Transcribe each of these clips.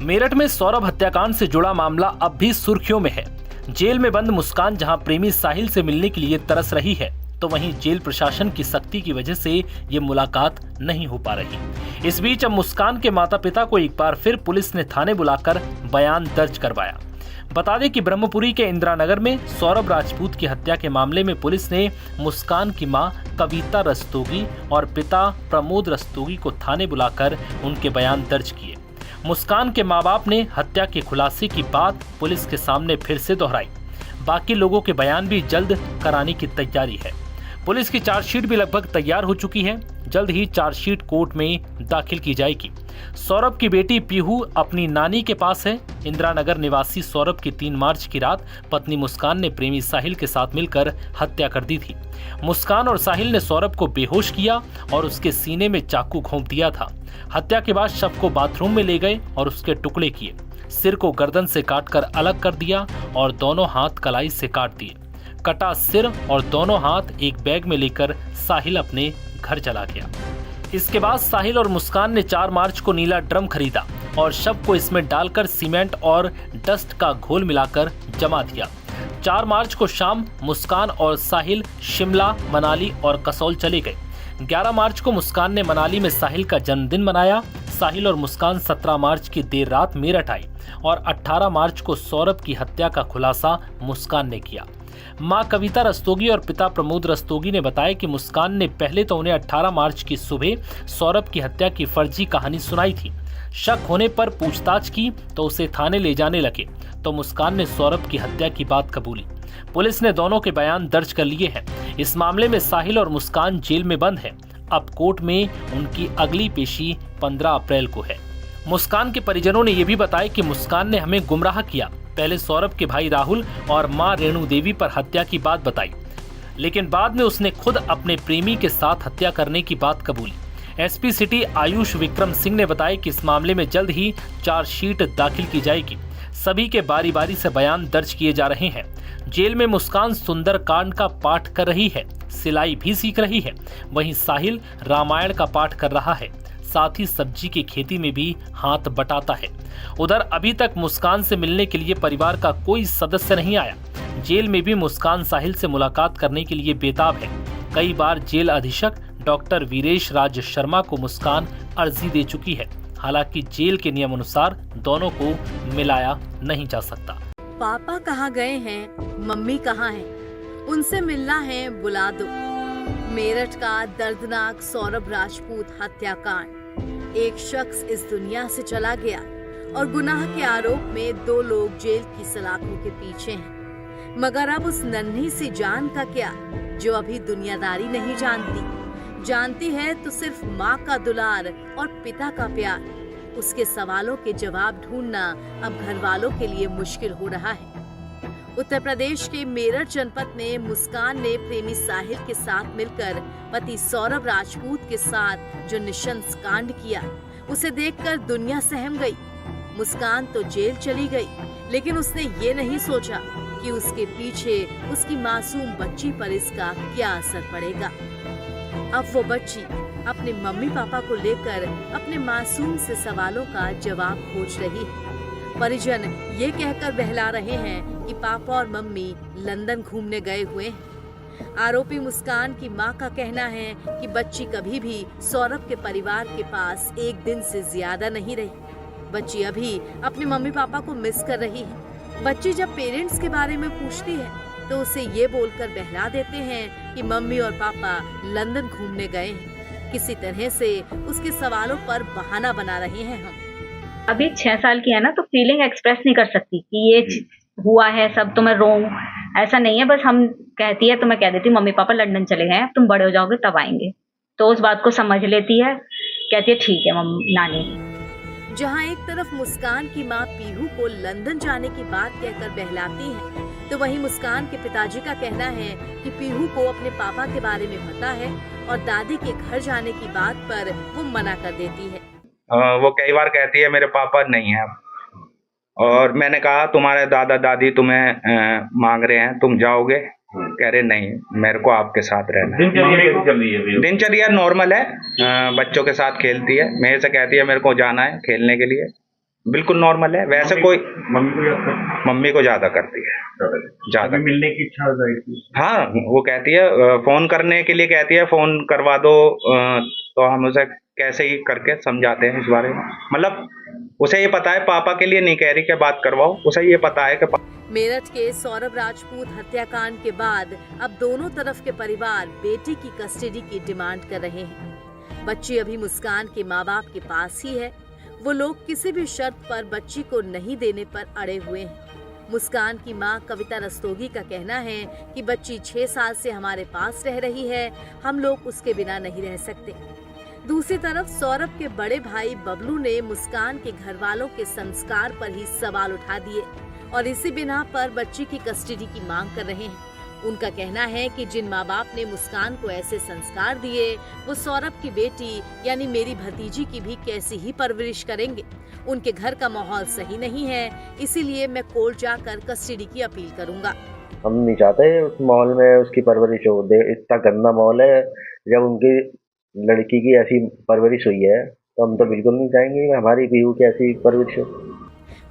मेरठ में सौरभ हत्याकांड से जुड़ा मामला अब भी सुर्खियों में है। जेल में बंद मुस्कान जहां प्रेमी साहिल से मिलने के लिए तरस रही है, तो वहीं जेल प्रशासन की सख्ती की वजह से ये मुलाकात नहीं हो पा रही। इस बीच अब मुस्कान के माता पिता को एक बार फिर पुलिस ने थाने बुलाकर बयान दर्ज करवाया। बता दें कि ब्रह्मपुरी के इंदिरा नगर में सौरभ राजपूत की हत्या के मामले में पुलिस ने मुस्कान की मां कविता रस्तोगी और पिता प्रमोद रस्तोगी को थाने बुलाकर उनके बयान दर्ज किए। मुस्कान के मां बाप ने हत्या के खुलासे की बात पुलिस के सामने फिर से दोहराई। बाकी लोगों के बयान भी जल्द कराने की तैयारी है। पुलिस की चार्जशीट भी लगभग तैयार हो चुकी है। जल्द ही चार्जशीट कोर्ट में दाखिल की जाएगी। सौरभ की बेटी पीहू अपनी नानी के पास है। इंदिरा नगर निवासी सौरभ की 3 मार्च की रात पत्नी मुस्कान ने प्रेमी साहिल के साथ मिलकर हत्या कर दी थी। मुस्कान और साहिल ने सौरभ को बेहोश किया और उसके सीने में चाकू घोंप दिया था। हत्या के बाद शव को बाथरूम में ले गए और उसके टुकड़े किए। सिर को गर्दन से काटकर अलग कर दिया और दोनों हाथ कलाई से काट दिए। कटा सिर और दोनों हाथ एक बैग में लेकर साहिल अपने घर चला गया। इसके बाद साहिल और मुस्कान ने 4 मार्च को नीला ड्रम खरीदा और शव को इसमें डालकर सीमेंट और डस्ट का घोल मिलाकर जमा दिया। 4 मार्च को शाम मुस्कान और साहिल शिमला, मनाली और कसौल चले गए। 11 मार्च को मुस्कान ने मनाली में साहिल का जन्मदिन मनाया। साहिल और मुस्कान 17 मार्च की देर रात मेरठ आई और 18 मार्च को सौरभ की हत्या का खुलासा मुस्कान ने किया। मां कविता रस्तोगी और पिता प्रमोद रस्तोगी ने बताया कि मुस्कान ने पहले तो उन्हें 18 मार्च की सुबह सौरभ की हत्या की फर्जी कहानी सुनाई थी। शक होने पर पूछताछ की तो उसे थाने ले जाने लगे तो मुस्कान ने सौरभ की हत्या की बात कबूली। पुलिस ने दोनों के बयान दर्ज कर लिए हैं। इस मामले में साहिल और मुस्कान जेल में बंद है। अब कोर्ट में उनकी अगली पेशी 15 अप्रैल को है। मुस्कान के परिजनों ने यह भी बताया कि मुस्कान ने हमें गुमराह किया। पहले सौरभ के भाई राहुल और मां रेणु देवी पर हत्या की बात बताई, लेकिन बाद में उसने खुद अपने प्रेमी के साथ हत्या करने की बात कबूली। एसपी सिटी आयुष विक्रम सिंह ने बताया कि इस मामले में जल्द ही चार्जशीट दाखिल की जाएगी। सभी के बारी बारी से बयान दर्ज किए जा रहे हैं। जेल में मुस्कान सुंदरकांड का पाठ कर रही है, सिलाई भी सीख रही है। वहीं साहिल रामायण का पाठ कर रहा है, साथ ही सब्जी की खेती में भी हाथ बटाता है। उधर अभी तक मुस्कान से मिलने के लिए परिवार का कोई सदस्य नहीं आया। जेल में भी मुस्कान साहिल से मुलाकात करने के लिए बेताब है। कई बार जेल अधीक्षक डॉक्टर वीरेश राज शर्मा को मुस्कान अर्जी दे चुकी है। हालांकि जेल के नियम अनुसार दोनों को मिलाया नहीं जा सकता। पापा कहाँ गए हैं, मम्मी कहाँ हैं? उनसे मिलना है, बुला दो। मेरठ का दर्दनाक सौरभ राजपूत हत्याकांड। एक शख्स इस दुनिया से चला गया और गुनाह के आरोप में 2 लोग जेल की सलाखों के पीछे हैं। मगर अब उस नन्ही सी जान का क्या, जो अभी दुनियादारी नहीं जानती है तो सिर्फ माँ का दुलार और पिता का प्यार। उसके सवालों के जवाब ढूंढना अब घर वालों के लिए मुश्किल हो रहा है। उत्तर प्रदेश के मेरठ जनपद में मुस्कान ने प्रेमी साहिल के साथ मिलकर पति सौरभ राजपूत के साथ जो निशंस कांड किया, उसे देखकर दुनिया सहम गई। मुस्कान तो जेल चली गई, लेकिन उसने ये नहीं सोचा कि उसके पीछे उसकी मासूम बच्ची पर इसका क्या असर पड़ेगा। अब वो बच्ची अपने मम्मी पापा को लेकर अपने मासूम से सवालों का जवाब खोज रही है। परिजन ये कहकर बहला रहे हैं कि पापा और मम्मी लंदन घूमने गए हुए हैं। आरोपी मुस्कान की मां का कहना है कि बच्ची कभी भी सौरभ के परिवार के पास एक दिन से ज्यादा नहीं रही। बच्ची अभी अपने मम्मी पापा को मिस कर रही है। बच्ची जब पेरेंट्स के बारे में पूछती है तो उसे ये बोलकर बहला देते हैं कि मम्मी और पापा लंदन घूमने गए हैं। किसी तरह से उसके सवालों पर बहाना बना रहे हैं हम। अभी 6 साल की है ना, तो फीलिंग एक्सप्रेस नहीं कर सकती कि ये हुआ है सब, तो मैं रोऊं, ऐसा नहीं है। बस हम कहती है तो मैं कह देती हूँ मम्मी पापा लंदन चले गए हैं, तुम बड़े हो जाओगे तब आएंगे। तो उस बात को समझ लेती है, कहती है ठीक है मम्मी नानी। जहाँ एक तरफ मुस्कान की माँ पीहू को लंदन जाने की बात कहकर बहलाती है, तो वहीं मुस्कान के पिताजी का कहना है कि पीहू को अपने पापा के बारे में पता है और दादी के घर जाने की बात पर वो मना कर देती है। वो कई बार कहती है मेरे पापा नहीं है, और मैंने कहा तुम्हारे दादा दादी तुम्हें मांग रहे हैं, तुम जाओगे? कह रहे नहीं, मेरे को आपके साथ रहना है। दिनचर्या कैसी चल रही है? दिनचर्या नॉर्मल है, बच्चों के साथ खेलती है। मेरे से कहती है मेरे को जाना है खेलने के लिए, बिल्कुल नॉर्मल है, वैसे कोई मम्मी को याद करती मम्मी को ज्यादा करती है, है? ज्यादा। अभी मिलने की इच्छा हो जाएगी। हाँ, वो कहती है फोन करने के लिए कहती है, फोन करवा दो, तो हम उसे कैसे ही करके समझाते हैं इस बारे में। मतलब उसे ये पता है, पापा के लिए नहीं कह रही कि बात करवाओ, उसे ये पता है कि मेरठ के सौरभ राजपूत हत्याकांड के बाद अब दोनों तरफ के परिवार बेटी की कस्टडी की डिमांड कर रहे हैं। बच्ची अभी मुस्कान के माँ बाप के पास ही है। वो लोग किसी भी शर्त पर बच्ची को नहीं देने पर अड़े हुए हैं। मुस्कान की मां कविता रस्तोगी का कहना है कि बच्ची 6 साल से हमारे पास रह रही है, हम लोग उसके बिना नहीं रह सकते। दूसरी तरफ सौरभ के बड़े भाई बबलू ने मुस्कान के घर वालों के संस्कार पर ही सवाल उठा दिए और इसी बिना पर बच्ची की कस्टडी की मांग कर रहे हैं। उनका कहना है कि जिन माँ बाप ने मुस्कान को ऐसे संस्कार दिए, वो सौरभ की बेटी यानी मेरी भतीजी की भी कैसी ही परवरिश करेंगे। उनके घर का माहौल सही नहीं है, इसीलिए मैं कोर्ट जाकर कस्टडी की अपील करूंगा। हम नहीं चाहते उस माहौल में उसकी परवरिश हो। इतना गंदा माहौल है। जब उनकी लड़की की ऐसी परवरिश हुई है तो हम तो बिल्कुल नहीं चाहेंगे कि हमारी पीहू की ऐसी परवरिश हो।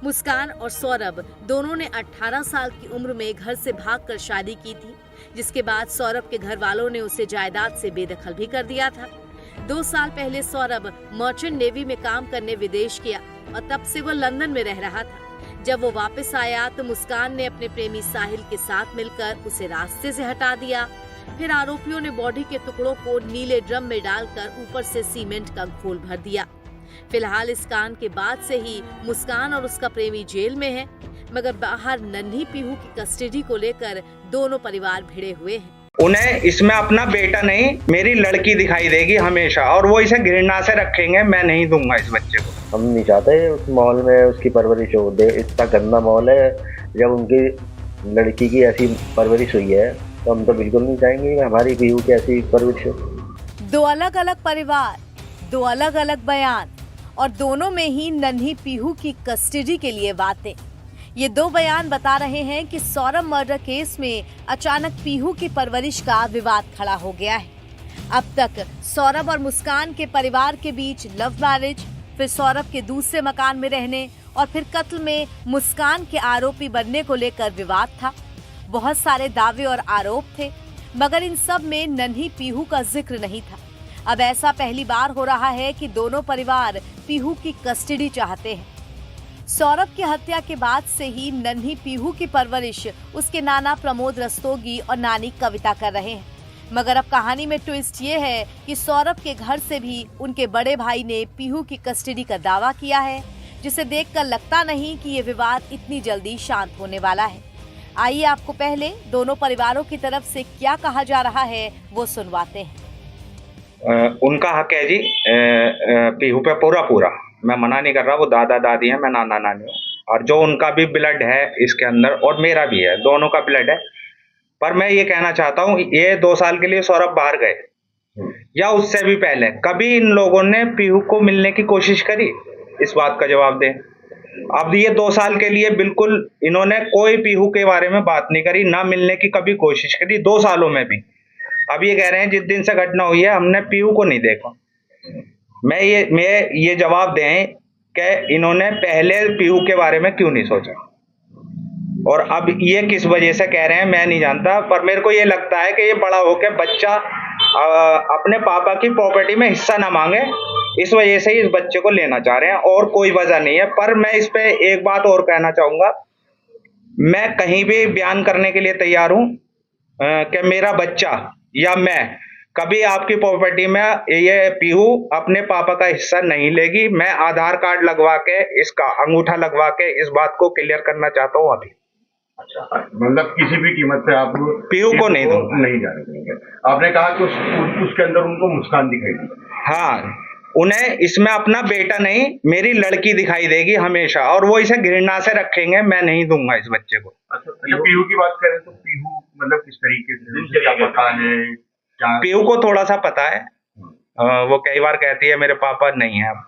मुस्कान और सौरभ दोनों ने 18 साल की उम्र में घर से भागकर शादी की थी, जिसके बाद सौरभ के घर वालों ने उसे जायदाद से बेदखल भी कर दिया था। 2 साल पहले सौरभ मर्चेंट नेवी में काम करने विदेश गया और तब से वो लंदन में रह रहा था। जब वो वापस आया तो मुस्कान ने अपने प्रेमी साहिल के साथ मिलकर उसे रास्ते से हटा दिया। फिर आरोपियों ने बॉडी के टुकड़ों को नीले ड्रम में डालकर ऊपर से सीमेंट का घोल भर दिया। फिलहाल इस कांड के बाद से ही मुस्कान और उसका प्रेमी जेल में है, मगर बाहर नन्ही पीहू की कस्टडी को लेकर दोनों परिवार भिड़े हुए हैं। उन्हें इसमें अपना बेटा नहीं, मेरी लड़की दिखाई देगी हमेशा, और वो इसे घृणा से रखेंगे। मैं नहीं दूंगा इस बच्चे को। हम नहीं चाहते उस माहौल में उसकी परवरिश हो। इतना गंदा माहौल है। जब उनकी लड़की की ऐसी परवरिश हुई है तो हम तो बिल्कुल नहीं चाहेंगे कि हमारी पीहू की ऐसी परवरिश हो। 2 अलग-अलग परिवार, 2 अलग-अलग बयान और दोनों में ही नन्ही पीहू की कस्टडी के लिए बातें। ये 2 बयान बता रहे हैं कि सौरभ मर्डर केस में अचानक पीहू की परवरिश का विवाद खड़ा हो गया है। अब तक सौरभ और मुस्कान के परिवार के बीच लव मैरिज, फिर सौरभ के दूसरे मकान में रहने और फिर कत्ल में मुस्कान के आरोपी बनने को लेकर विवाद था। बहुत सारे दावे और आरोप थे, मगर इन सब में नन्ही पीहू का जिक्र नहीं था। अब ऐसा पहली बार हो रहा है कि दोनों परिवार पीहू की कस्टडी चाहते हैं। सौरभ की हत्या के बाद से ही नन्ही पीहू की परवरिश उसके नाना प्रमोद रस्तोगी और नानी कविता कर रहे हैं। मगर अब कहानी में ट्विस्ट ये है कि सौरभ के घर से भी उनके बड़े भाई ने पीहू की कस्टडी का दावा किया है, जिसे देखकर लगता नहीं कि ये विवाद इतनी जल्दी शांत होने वाला है। आइए आपको पहले दोनों परिवारों की तरफ से क्या कहा जा रहा है वो सुनवाते हैं। उनका हक है जी पीहू पे पूरा। मैं मना नहीं कर रहा, वो दादा दादी है, मैं नाना नानी हूँ, और जो उनका भी ब्लड है इसके अंदर और मेरा भी है, दोनों का ब्लड है। पर मैं ये कहना चाहता हूँ, ये 2 साल के लिए सौरभ बाहर गए या उससे भी पहले कभी इन लोगों ने पीहू को मिलने की कोशिश करी? इस बात का जवाब दें। अब ये 2 साल के लिए बिल्कुल इन्होंने कोई पीहू के बारे में बात नहीं करी, ना मिलने की कभी कोशिश करी 2 सालों में भी। अब ये कह रहे हैं जिस दिन से घटना हुई है हमने पीहू को नहीं देखा। मैं ये जवाब दें कि इन्होंने पहले पीहू के बारे में क्यों नहीं सोचा, और अब ये किस वजह से कह रहे हैं मैं नहीं जानता। पर मेरे को ये लगता है कि ये बड़ा होकर बच्चा अपने पापा की प्रॉपर्टी में हिस्सा ना मांगे, इस वजह से इस बच्चे को लेना चाह रहे हैं, और कोई वजह नहीं है। पर मैं इस पे एक बात और कहना चाहूंगा, मैं कहीं भी बयान करने के लिए तैयार हूं कि मेरा बच्चा या मैं कभी आपकी प्रॉपर्टी में ये पीहू अपने पापा का हिस्सा नहीं लेगी। मैं आधार कार्ड लगवा के, इसका अंगूठा लगवा के इस बात को क्लियर करना चाहता हूँ अभी। अच्छा, मतलब किसी भी कीमत पे आप पीहू को नहीं जाने देंगे। आपने कहा कि उसके अंदर उनको मुस्कान दिखाई दी। हाँ, उन्हें इसमें अपना बेटा नहीं, मेरी लड़की दिखाई देगी हमेशा, और वो इसे घृणा से रखेंगे। मैं नहीं दूंगा इस बच्चे को। अच्छा, पीहू की बात करें तो पीहू मतलब किस तरीके से क्या पता है? पीहू को थोड़ा सा पता है। वो कई बार कहती है मेरे पापा नहीं है अब,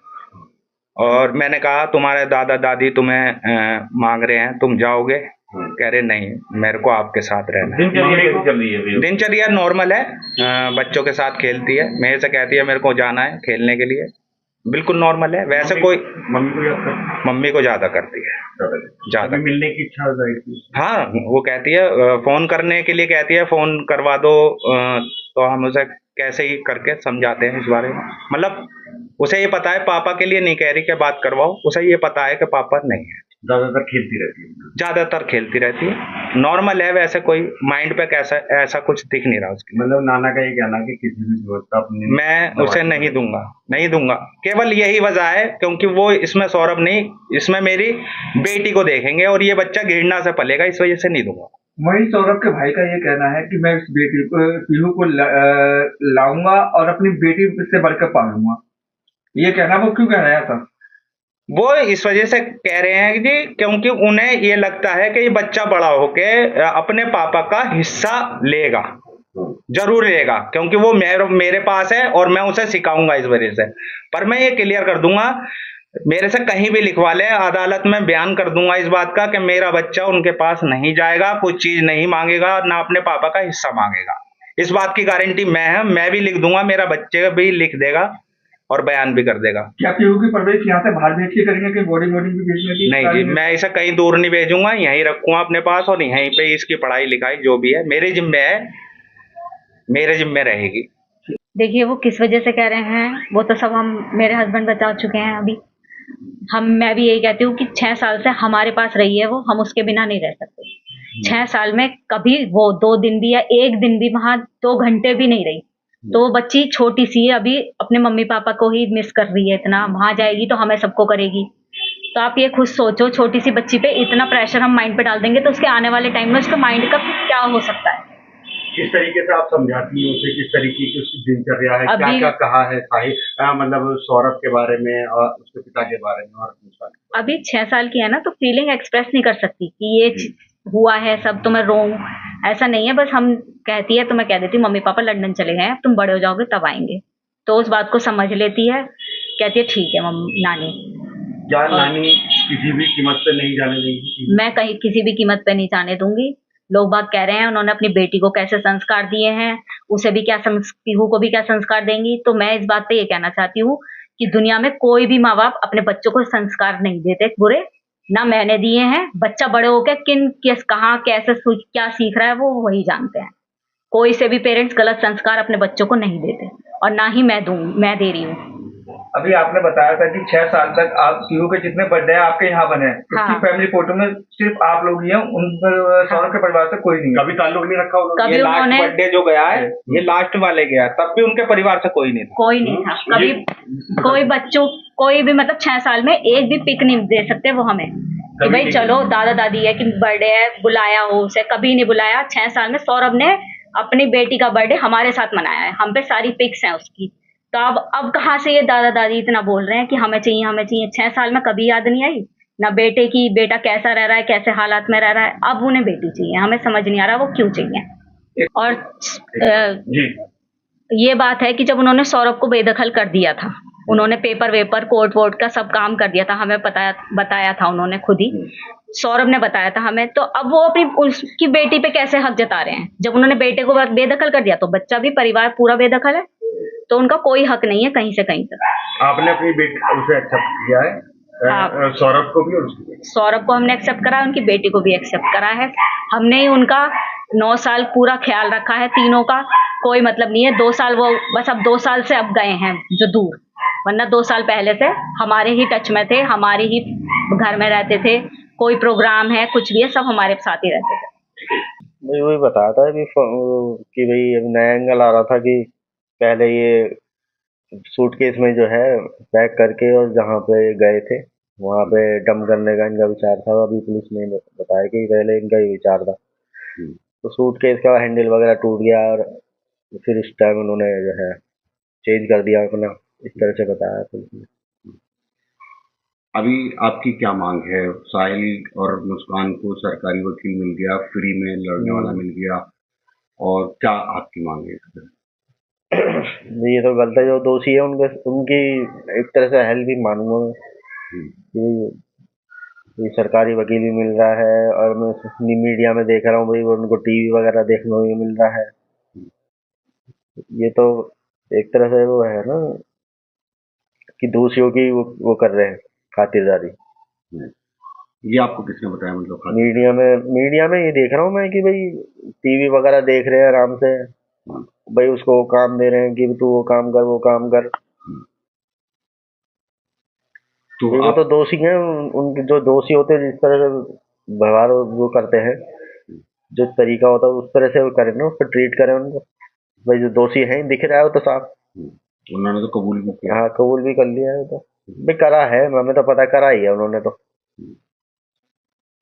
और मैंने कहा तुम्हारे दादा दादी तुम्हें मांग रहे हैं, तुम जाओगे? कह रहे नहीं, मेरे को आपके साथ रहना है। दिनचर्या नॉर्मल है, बच्चों के साथ खेलती है, मेरे से कहती है मेरे को जाना है खेलने के लिए, बिल्कुल नॉर्मल है, वैसे कोई मम्मी को याद करते मम्मी को ज्यादा करती है, ज्यादा। अभी मिलने की इच्छा जाहिर की। हाँ, वो कहती है फोन करने के लिए कहती है, फोन करवा दो। तो हम उसे कैसे ही करके समझाते हैं इस बारे में। मतलब उसे ये पता है, पापा के लिए नहीं कह रही कि बात करवाओ, उसे ये पता है कि पापा नहीं है। ज्यादातर खेलती रहती है। ज्यादातर खेलती रहती है, नॉर्मल है, वैसे कोई माइंड पे कैसा ऐसा कुछ दिख नहीं रहा उसके। मतलब नाना का ये कहना है कि किसी भी व्यवस्था अपनी मैं उसे नहीं दूंगा, नहीं दूंगा। केवल यही वजह है क्योंकि वो इसमें सौरभ नहीं, इसमें मेरी बेटी को देखेंगे और ये बच्चा घृणा से पलेगा, इस वजह से नहीं दूंगा। वही सौरभ के भाई का ये कहना है कि मैं इस बेटी को पीहू को लाऊंगा और अपनी बेटी से बढ़कर पालूंगा। ये कहना वो क्यों कह रहा था? वो इस वजह से कह रहे हैं जी क्योंकि उन्हें ये लगता है कि ये बच्चा बड़ा होके अपने पापा का हिस्सा लेगा, जरूर लेगा, क्योंकि वो मेरे पास है और मैं उसे सिखाऊंगा इस वजह से। पर मैं ये क्लियर कर दूंगा, मेरे से कहीं भी लिखवा ले, अदालत में बयान कर दूंगा इस बात का कि मेरा बच्चा उनके पास नहीं जाएगा, कुछ चीज नहीं मांगेगा, ना अपने पापा का हिस्सा मांगेगा। इस बात की गारंटी मैं भी लिख दूंगा, मेरा बच्चे भी लिख देगा और बयान भी कर देगा। क्या पीहू की परवरिश यहाँ से बाहर भेज के करेंगे कि बोर्डिंग भी भेजने की? नहीं जी, मैं इसे कहीं दूर नहीं भेजूंगा, यहीं रखूंगा अपने पास और यहीं पे इसकी पढ़ाई लिखाई जो भी है मेरे जिम्मे है, मेरे जिम्मे रहेगी। देखिए वो किस वजह से कह रहे हैं वो तो सब हम मेरे हस्बैंड बता चुके हैं। अभी मैं भी यही कहती हूँ कि 6 साल से हमारे पास रही है वो, हम उसके बिना नहीं रह सकते। 6 साल में कभी वो 2 दिन भी या 1 दिन भी वहां 2 घंटे भी नहीं रही। तो वो बच्ची छोटी सी है, अभी अपने मम्मी पापा को ही मिस कर रही है इतना। वहां जाएगी तो हमें सबको करेगी। तो आप ये खुद सोचो, छोटी सी बच्ची पे इतना प्रेशर हम माइंड पे डाल देंगे तो उसके आने वाले टाइम में उसके माइंड का क्या हो सकता है। किस तरीके से आप समझाती हैं उसे, किस तरीके की उसकी दिनचर्या है, क्या क्या कहा है साहिल मतलब सौरभ के बारे में और उसके पिता के बारे में और अभी 6 साल की है ना, तो फीलिंग एक्सप्रेस नहीं कर सकती कि ये हुआ है सब तो मैं रोऊं, ऐसा नहीं है। बस हम कहती है तो मैं कह देती हूँ मम्मी पापा लंदन चले गए हैं, तुम बड़े हो जाओगे तब आएंगे। तो उस बात को समझ लेती है, कहती है ठीक है मम्मी नानी। क्या नानी किसी भी कीमत पे नहीं जाने देंगी? मैं कहीं किसी भी कीमत पे नहीं जाने दूंगी। लोग बात कह रहे हैं उन्होंने अपनी बेटी को कैसे संस्कार दिए हैं, उसे भी क्या पीहू को भी क्या संस्कार देंगी। तो मैं इस बात पे ये कहना चाहती हूँ कि दुनिया में कोई भी माँ बाप अपने बच्चों को संस्कार नहीं देते बुरे, ना मैंने दिए हैं। बच्चा बड़े होकर कहाँ कैसे क्या सीख रहा है वो वही जानते हैं। कोई से भी पेरेंट्स गलत संस्कार अपने बच्चों को नहीं देते और ना ही मैं दे रही हूँ। अभी आपने बताया था कि 6 साल तक आप पीहू के जितने बर्थडे हैं आपके यहाँ बने हैं। हाँ। उसकी फैमिली फोटो में सिर्फ आप लोग ही हैं, उन सौरभ के परिवार से कोई नहीं है। कभी ताल्लुक नहीं रखा उन्होंने? कभी ये लास्ट उन्होंने बर्थडे जो गया है, ये लास्ट वाले गया, तब भी उनके परिवार से कोई नहीं था। कोई नहीं था कभी। कोई बच्चों कोई भी मतलब 6 साल में एक भी पिक नहीं दे सकते वो हमें कि भाई चलो दादा दादी है कि बर्थडे है बुलाया हो उसे, कभी नहीं बुलाया। 6 साल में सौरभ ने अपनी बेटी का बर्थडे हमारे साथ मनाया है, हम पे सारी पिक्स हैं उसकी। तो अब कहाँ से ये दादा दादी इतना बोल रहे हैं कि हमें चाहिए हमें चाहिए। 6 साल में कभी याद नहीं आई ना बेटे की, बेटा कैसा रह रहा है कैसे हालात में रह रहा है। अब उन्हें बेटी चाहिए, हमें समझ नहीं आ रहा वो क्यों चाहिए। और ये बात है कि जब उन्होंने सौरभ को बेदखल कर दिया था, उन्होंने पेपर वेपर कोर्ट वोर्ट का सब काम कर दिया था, हमें बताया था उन्होंने खुद ही, सौरभ ने बताया था हमें। तो अब वो अपनी उसकी बेटी पे कैसे हक जता रहे हैं? जब उन्होंने बेटे को बेदखल कर दिया तो बच्चा भी परिवार पूरा बेदखल है, तो उनका कोई हक नहीं है कहीं से कहीं तक। आपने अपनी बेटी उसे एक्सेप्ट किया है? सौरभ को भी और उसकी बेटी? सौरभ को हमने एक्सेप्ट करा है, उनकी बेटी को भी एक्सेप्ट करा है। हमने ही उनका 9 साल पूरा ख्याल रखा है, तीनों का कोई मतलब नहीं है। 2 साल वो बस अब 2 साल से अब गए हैं जो दूर, वरना 2 साल पहले से हमारे ही टच में थे, हमारे ही घर में रहते थे। कोई प्रोग्राम है कुछ भी है सब हमारे साथ ही रहते थे। मैं वही बताया था कि भाई अब नया एंगल आ रहा था कि पहले ये सूटकेस में जो है पैक करके और जहाँ पे गए थे वहाँ पे डंप करने का इनका विचार था। अभी पुलिस ने बताया कि पहले इनका ही विचार था, तो सूटकेस का हैंडल वगैरह टूट गया और फिर इस टाइम उन्होंने जो है चेंज कर दिया अपना, इस तरह से बताया पुलिस ने। अभी आपकी क्या मांग है? साहिल और मुस्कान को सरकारी वकील मिल गया, फ्री में लड़ने वाला मिल गया, और क्या आपकी मांग है? ये तो गलत है, जो दोषी है उनकी एक तरह से हेल्प भी मानूंगा मैं। ये सरकारी वकील भी मिल रहा है और मैं मीडिया में देख रहा हूँ भाई उनको टीवी वगैरह देखने को भी मिल रहा है। ये तो एक तरह से वो है ना कि दोषियों की वो कर रहे हैं खातिरदारी। ये आपको किसने बताया मतलब खातिर? मीडिया में ये देख रहा हूँ मैं कि भाई टीवी वगैरह देख रहे हैं आराम से, भाई उसको वो काम दे रहे हैं कि तू वो काम कर वो काम कर। तो वो तो दोषी हैं, उनके जो दोषी होते हैं जिस तरह से व्यवहार वो करते हैं, जो तरीका होता है उस तरह से वो करें ना, उस पर ट्रीट करें उनको। भाई जो दोषी हैं दिख रहा है वो तो साफ, उन्होंने तो कबूल भी किया। हाँ कबूल भी कर लिया है, तो भाई करा है, हमें तो पता करा ही है उन्होंने तो।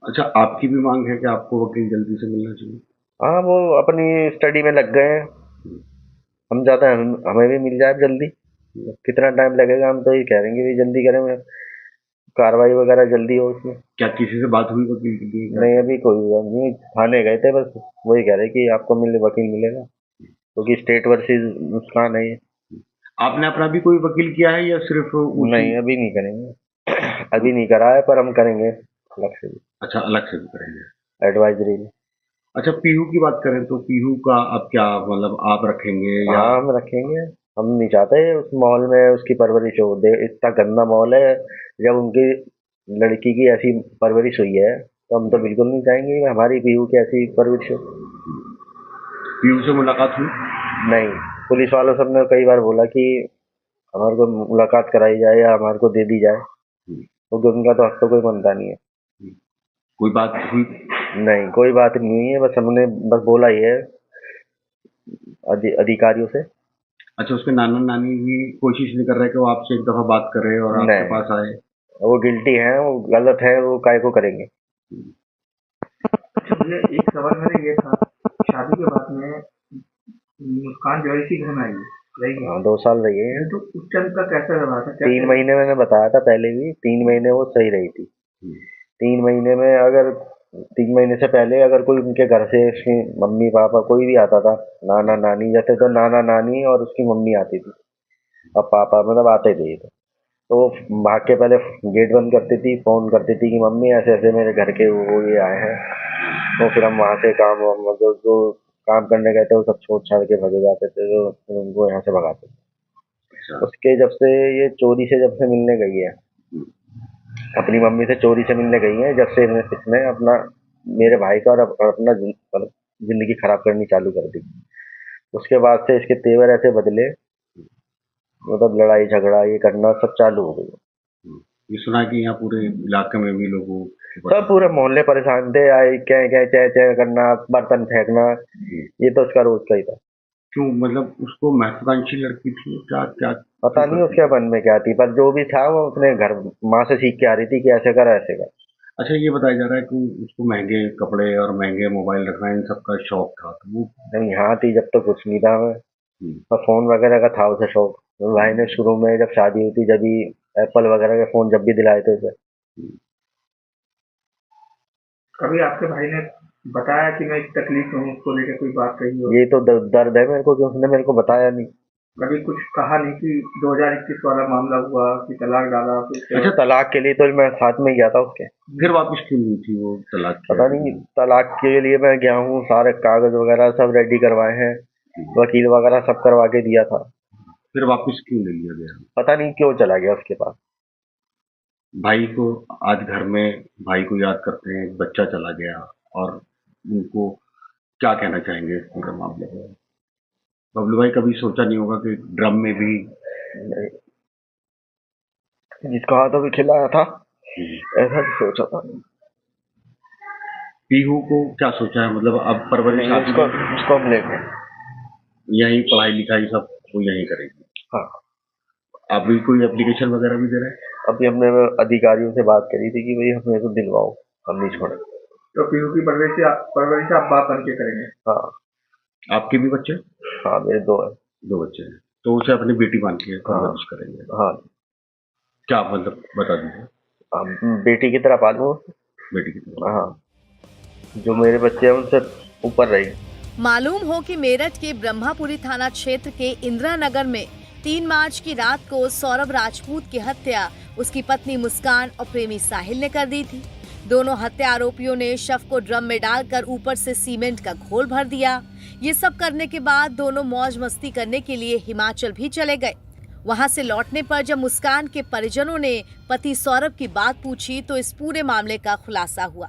अच्छा, आपकी भी मांग है कि आपको वकील जल्दी से मिलना चाहिए? हाँ वो अपनी स्टडी में लग गए हैं, हम चाहते हैं हमें भी मिल जाए जल्दी। कितना टाइम लगेगा, हम तो ये कह रहे हैं कि जल्दी करें, कार्रवाई वगैरह जल्दी हो उसमें। क्या किसी से बात हुई वकील के लिए? नहीं अभी कोई बात नहीं, थाने गए थे बस, वही कह रहे कि आपको वकील मिलेगा, क्योंकि स्टेट वर्सेस मुस्कान है ये। आपने अपना भी कोई वकील किया है या सिर्फ नहीं अभी नहीं करेंगे, अभी नहीं करा है, पर हम करेंगे अलग से भी। अच्छा, अलग से भी करेंगे एडवाइजरी में। अच्छा, पीहू की बात करें तो पीहू का अब क्या मतलब आप रखेंगे या? हाँ हम रखेंगे, हम नहीं चाहते उस माहौल में उसकी परवरिश हो। इतना गंदा माहौल है, जब उनकी लड़की की ऐसी परवरिश हुई है तो हम तो बिल्कुल नहीं चाहेंगे कि हमारी पीहू की ऐसी परवरिश हो। पीहू से मुलाकात हुई? नहीं, पुलिस वालों सबने कई बार बोला कि हमारे को मुलाकात कराई जाए या हमारे को दे दी जाए, क्योंकि उनका तो हक तो कोई बनता नहीं है। कोई बात हुई? नहीं कोई बात नहीं हुई है, बस हमने बस बोला ही है अधिकारियों से। अच्छा, उसके नाना नानी भी कोशिश नहीं कर रहे कि वो आपसे एक दफा बात करे और आपके पास आए? वो गिल्टी हैं, वो गलत है, वो काय को करेंगे। अच्छा, मुझे एक सवाल मेरा ये था, शादी के बाद में मुस्कान जो है इसी घर में आई रही है? हाँ 2 साल रही है। तो उस टाइम का कैसा व्यवहार था? 3 महीने मैंने बताया था पहले भी, 3 महीने वो सही रही थी। 3 महीने में अगर 3 महीने से पहले अगर कोई उनके घर से उसकी मम्मी पापा कोई भी आता था, नाना नानी, जैसे तो नाना नानी और उसकी मम्मी आती थी और पापा मतलब आते थे, तो वो भाग के पहले गेट बंद करती थी, फोन करती थी कि मम्मी ऐसे ऐसे मेरे घर के वो ये आए हैं, तो फिर हम वहाँ से काम जो काम करने गए थे वो सब छोड़ छाड़ के भगे जाते थे, तो फिर उनको यहाँ से भगाते थे। उसके जब से ये चोरी से जब से मिलने गई है, अपनी मम्मी से चोरी से मिलने गई है, जब से इसने अपना मेरे भाई का और अपना जिंदगी खराब करनी चालू कर दी, उसके बाद से इसके तेवर ऐसे बदले, मतलब लड़ाई झगड़ा ये करना सब चालू हो गई। ये सुना कि यहाँ पूरे इलाके में भी लोगों सब पूरे मोहल्ले परेशान थे, आए क्या क्या चह चह करना, बर्तन फेंकना, ये तो उसका रोज का ही था। क्यों, मतलब उसको महत्वाकांक्षी लड़की थी क्या? क्या पता नहीं उसके मन में क्या थी, पर जो भी था वो अपने घर माँ से सीख के आ रही थी कि ऐसे कर ऐसे कर। अच्छा, ये बताया जा रहा है कि उसको महंगे कपड़े और महंगे मोबाइल रखना इन सब का शौक था, तो वो नहीं यहाँ थी जब तो कुछ नहीं था, मैं पर फोन वगैरह का था उसे शौक। भाई ने शुरू में जब शादी हुई थी जब भी एप्पल वगैरह के फोन जब भी दिलाए थे उसे। कभी आपके भाई ने बताया कि मैं इस तकलीफ में हूँ, उसको लेकर कोई बात कही हो? ये तो दर्द है मेरे को कि उसने मेरे को बताया नहीं। कभी कुछ कहा नहीं कि 2021 वाला मामला हुआ कि तलाक डाला? अच्छा, तलाक के लिए तो मैं साथ में गया था उसके। फिर वापस क्यों नहीं थी वो तलाक? पता नहीं, तलाक के लिए मैं गया हूँ, सारे कागज वगैरह सब रेडी करवाए हैं, वकील वगैरह सब करवा के दिया था। फिर वापस क्यों ले लिया गया? पता नहीं क्यों चला गया उसके पास। भाई को आज घर में भाई को याद करते हैं, एक बच्चा चला गया, और उनको क्या कहना चाहेंगे इस पूरे मामले में? बबलू भाई कभी सोचा नहीं होगा कि ड्रम में भी जिसका हाथों भी खिलाया था, ऐसा भी सोचा था। पीहू को क्या सोचा है, मतलब अब परवरिश उसको हम लेंगे, यही पढ़ाई लिखाई सब वो यही करेगी? हाँ। आप भी कोई एप्लीकेशन वगैरह भी दे रहे हैं? अभी हमने अधिकारियों से बात करी थी कि भाई हमें तो दिलवाओ, हम नहीं छोड़ेंगे। तो पीहू की परवरिश आप बाप बन के करेंगे? हाँ। आपके भी बच्चे? हाँ मेरे 2 है। 2 बच्चे हैं, तो उसे अपनी बेटी मान के परवरिश करेंगे? हाँ। क्या मतलब बता दीजिए। बेटी की तरह पालूं, बेटी की तरह? हाँ, जो मेरे बच्चे हैं उनसे ऊपर रहे। मालूम हो कि मेरठ के ब्रह्मापुरी थाना क्षेत्र के इंदिरा नगर में 3 मार्च की रात को सौरभ राजपूत की हत्या उसकी पत्नी मुस्कान और प्रेमी साहिल ने कर दी थी। दोनों हत्या आरोपियों ने शव को ड्रम में डालकर ऊपर से सीमेंट का घोल भर दिया। ये सब करने के बाद दोनों मौज मस्ती करने के लिए हिमाचल भी चले गए। वहां से लौटने पर जब मुस्कान के परिजनों ने पति सौरभ की बात पूछी तो इस पूरे मामले का खुलासा हुआ।